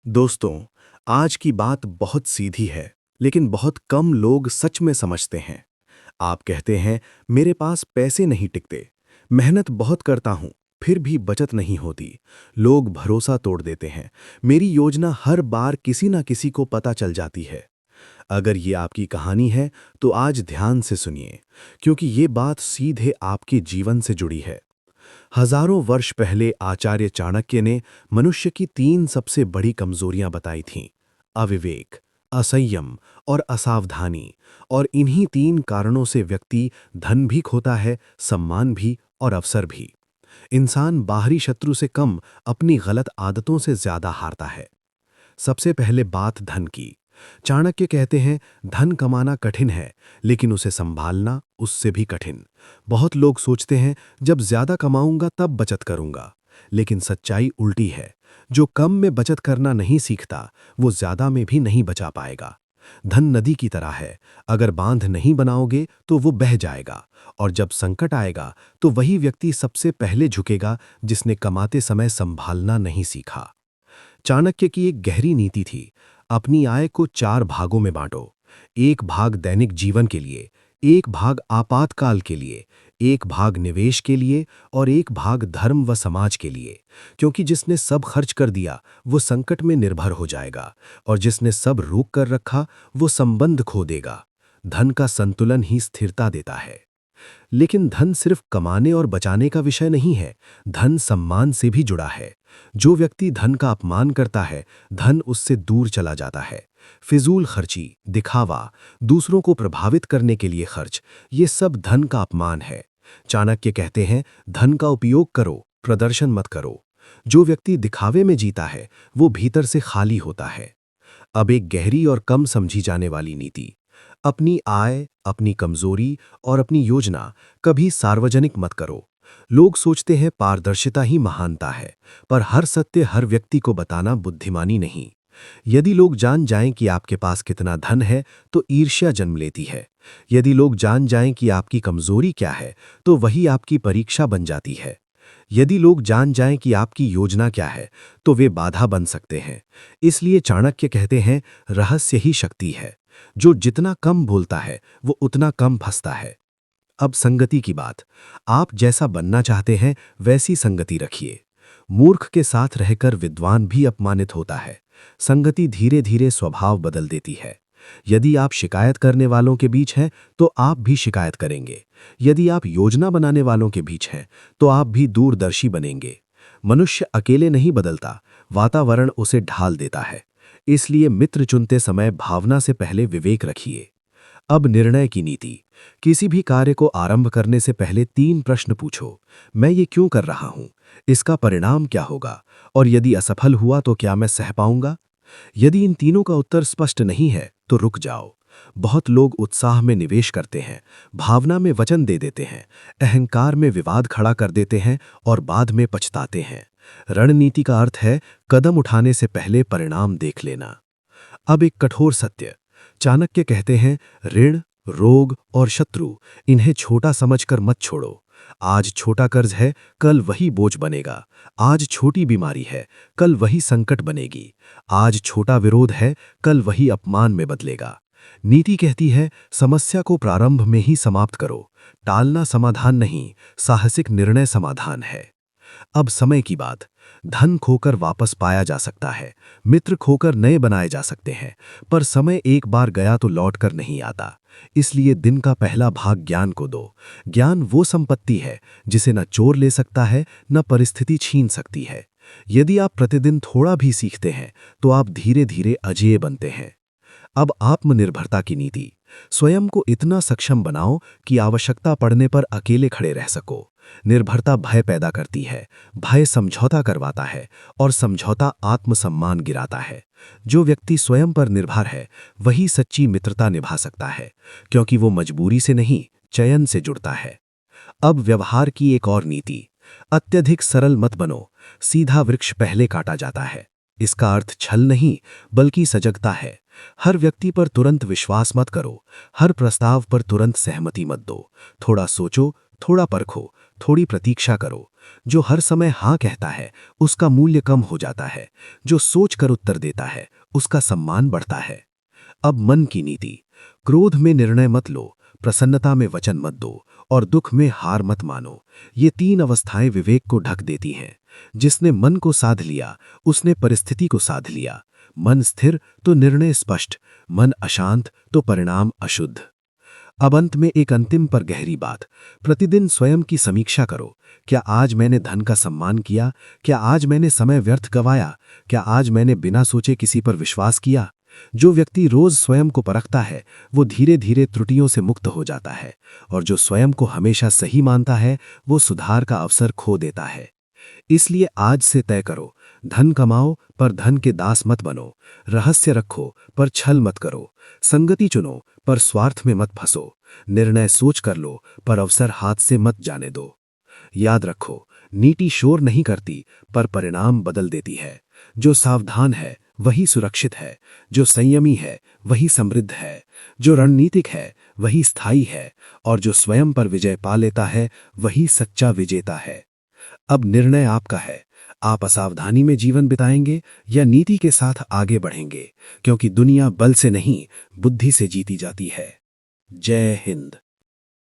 दोस्तों, आज की बात बहुत सीधी है, लेकिन बहुत कम लोग सच में समझते हैं। आप कहते हैं, मेरे पास पैसे नहीं टिकते, मेहनत बहुत करता हूं, फिर भी बचत नहीं होती। लोग भरोसा तोड़ देते हैं। मेरी योजना हर बार किसी ना किसी को पता चल जाती है। अगर ये आपकी कहानी है, तो आज ध्यान से सुनिए, क्योंकि ये बात सीधे आपके जीवन से जुड़ी है। हजारों वर्ष पहले आचार्य चाणक्य ने मनुष्य की तीन सबसे बड़ी कमजोरियां बताई थीं: अविवेक, असंयम और असावधानी। और इन्हीं तीन कारणों से व्यक्ति धन भी खोता है, सम्मान भी और अवसर भी। इंसान बाहरी शत्रु से कम अपनी गलत आदतों से ज्यादा हारता है। सबसे पहले बात धन की। चाणक्य कहते हैं, धन कमाना कठिन है, लेकिन उसे संभालना उससे भी कठिन। बहुत लोग सोचते हैं, जब ज्यादा कमाऊंगा तब बचत करूंगा। लेकिन सच्चाई उल्टी है। जो कम में बचत करना नहीं सीखता, वो ज्यादा में भी नहीं बचा पाएगा। धन नदी की तरह है, अगर बांध नहीं बनाओगे तो वो बह जाएगा। और जब संकट आएगा, तो वही व्यक्ति सबसे पहले झुकेगा जिसने कमाते समय संभालना नहीं सीखा। चाणक्य की एक गहरी नीति थी: अपनी आय को चार भागों में बांटो। एक भाग दैनिक जीवन के लिए, एक भाग आपातकाल के लिए, एक भाग निवेश के लिए और एक भाग धर्म व समाज के लिए। क्योंकि जिसने सब खर्च कर दिया, वो संकट में निर्भर हो जाएगा, और जिसने सब रोक कर रखा, वो संबंध खो देगा। धन का संतुलन ही स्थिरता देता है। लेकिन धन सिर्फ कमाने और बचाने का विषय नहीं है, धन सम्मान से भी जुड़ा है। जो व्यक्ति धन का अपमान करता है, धन उससे दूर चला जाता है। फिजूल खर्ची, दिखावा, दूसरों को प्रभावित करने के लिए खर्च, ये सब धन का अपमान है। चाणक्य कहते हैं, धन का उपयोग करो, प्रदर्शन मत करो। जो व्यक्ति दिखावे में जीता है, वो भीतर से खाली होता है। अब एक गहरी और कम समझी जाने वाली नीति: अपनी आय, अपनी कमजोरी और अपनी योजना कभी सार्वजनिक मत करो। लोग सोचते हैं पारदर्शिता ही महानता है, पर हर सत्य हर व्यक्ति को बताना बुद्धिमानी नहीं। यदि लोग जान जाएं कि आपके पास कितना धन है, तो ईर्ष्या जन्म लेती है। यदि लोग जान जाएं कि आपकी कमजोरी क्या है, तो वही आपकी परीक्षा बन जाती है। यदि लोग जान जाएं कि आपकी योजना क्या है, तो वे बाधा बन सकते हैं। इसलिए चाणक्य कहते हैं, रहस्य ही शक्ति है। जो जितना कम बोलता है, वो उतना कम फंसता है। अब संगति की बात। आप जैसा बनना चाहते हैं, वैसी संगति रखिए। मूर्ख के साथ रहकर विद्वान भी अपमानित होता है। संगति धीरे धीरे स्वभाव बदल देती है। यदि आप शिकायत करने वालों के बीच हैं, तो आप भी शिकायत करेंगे। यदि आप योजना बनाने वालों के बीच हैं, तो आप भी दूरदर्शी बनेंगे। मनुष्य अकेले नहीं बदलता, वातावरण उसे ढाल देता है। इसलिए मित्र चुनते समय भावना से पहले विवेक रखिए। अब निर्णय की नीति। किसी भी कार्य को आरंभ करने से पहले तीन प्रश्न पूछो: मैं ये क्यों कर रहा हूं? इसका परिणाम क्या होगा? और यदि असफल हुआ तो क्या मैं सह पाऊंगा? यदि इन तीनों का उत्तर स्पष्ट नहीं है, तो रुक जाओ। बहुत लोग उत्साह में निवेश करते हैं, भावना में वचन दे देते हैं, अहंकार में विवाद खड़ा कर देते हैं और बाद में पछताते हैं। रणनीति का अर्थ है कदम उठाने से पहले परिणाम देख लेना। अब एक कठोर सत्य। चाणक्य कहते हैं, ऋण, रोग और शत्रु, इन्हें छोटा समझकर मत छोड़ो। आज छोटा कर्ज है, कल वही बोझ बनेगा। आज छोटी बीमारी है, कल वही संकट बनेगी। आज छोटा विरोध है, कल वही अपमान में बदलेगा। नीति कहती है, समस्या को प्रारंभ में ही समाप्त करो। टालना समाधान नहीं, साहसिक निर्णय समाधान है। अब समय की बात। धन खोकर वापस पाया जा सकता है, मित्र खोकर नए बनाए जा सकते हैं, पर समय एक बार गया तो लौट कर नहीं आता। इसलिए दिन का पहला भाग ज्ञान को दो। ज्ञान वो संपत्ति है जिसे न चोर ले सकता है, न परिस्थिति छीन सकती है। यदि आप प्रतिदिन थोड़ा भी सीखते हैं, तो आप धीरे धीरे अजेय बनते हैं। अब आत्मनिर्भरता की नीति। स्वयं को इतना सक्षम बनाओ कि आवश्यकता पड़ने पर अकेले खड़े रह सको। निर्भरता भय पैदा करती है, भय समझौता करवाता है और समझौता आत्मसम्मान गिराता है। जो व्यक्ति स्वयं पर निर्भर है, वही सच्ची मित्रता निभा सकता है, क्योंकि वो मजबूरी से नहीं, चयन से जुड़ता है। अब व्यवहार की एक और नीति। अत्यधिक सरल मत बनो। सीधा वृक्ष पहले काटा जाता है। इसका अर्थ छल नहीं, बल्कि सजगता है। हर व्यक्ति पर तुरंत विश्वास मत करो, हर प्रस्ताव पर तुरंत सहमति मत दो। थोड़ा सोचो, थोड़ा परखो, थोड़ी प्रतीक्षा करो। जो हर समय हाँ कहता है उसका मूल्य कम हो जाता है, जो सोच कर उत्तर देता है उसका सम्मान बढ़ता है। अब मन की नीति। क्रोध में निर्णय मत लो, प्रसन्नता में वचन मत दो और दुख में हार मत मानो। ये तीन अवस्थाएं विवेक को ढक देती हैं। जिसने मन को साध लिया उसने परिस्थिति को साध लिया। मन स्थिर तो निर्णय स्पष्ट, मन अशांत तो परिणाम अशुद्ध। अब अंत में एक अंतिम पर गहरी बात। प्रतिदिन स्वयं की समीक्षा करो। क्या आज मैंने धन का सम्मान किया? क्या आज मैंने समय व्यर्थ गवाया? क्या आज मैंने बिना सोचे किसी पर विश्वास किया? जो व्यक्ति रोज स्वयं को परखता है वो धीरे धीरे त्रुटियों से मुक्त हो जाता है, और जो स्वयं को हमेशा सही मानता है वो सुधार का अवसर खो देता है। इसलिए आज से तय करो, धन कमाओ पर धन के दास मत बनो, रहस्य रखो पर छल मत करो, संगति चुनो पर स्वार्थ में मत फंसो, निर्णय सोच कर लो पर अवसर हाथ से मत जाने दो। याद रखो, नीति शोर नहीं करती पर परिणाम बदल देती है। जो सावधान है वही सुरक्षित है, जो संयमी है वही समृद्ध है, जो रणनीतिक है वही स्थायी है, और जो स्वयं पर विजय पा लेता है वही सच्चा विजेता है। अब निर्णय आपका है। आप असावधानी में जीवन बिताएंगे या नीति के साथ आगे बढ़ेंगे, क्योंकि दुनिया बल से नहीं बुद्धि से जीती जाती है। जय हिंद।